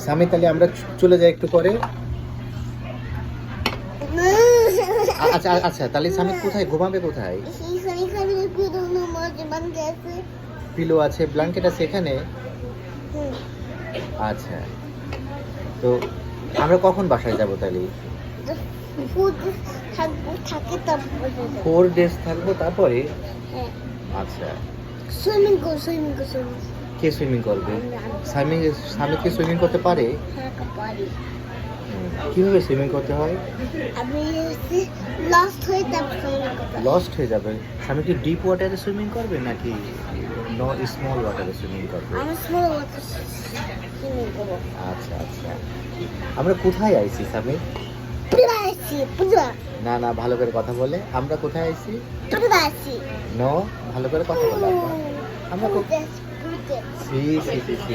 স্বামী তাহলে আমরা চলে যাই একটু পরে। আচ্ছা আচ্ছা, তাহলে স্বামী কোথায় ঘুমাবে, কোথায়? পিলো আছে, ব্ল্যাঙ্কেট আছে এখানে। আচ্ছা, তো আমরা কখন বাসায় যাব তাহলে? 4 days থাকবো তারপরে? আচ্ছা, কে সুইমিং করবে? স্বামী কি সুইমিং করতে পারে? কিভাবে সুইমিং করতে হয়? লস্ট হয়ে যাবে। স্বামী কি ডিপ ওয়াটারে সুইমিং করবে নাকি স্মল ওয়াটারে সুইমিং করবে? আচ্ছা আচ্ছা, আমরা কোথায় আইছি স্বামী? না না, ভালো করে কথা বলে। আমরা কোথায় আইছি? নো, ভালো করে কথা বলে। আমরা সি সি সি সি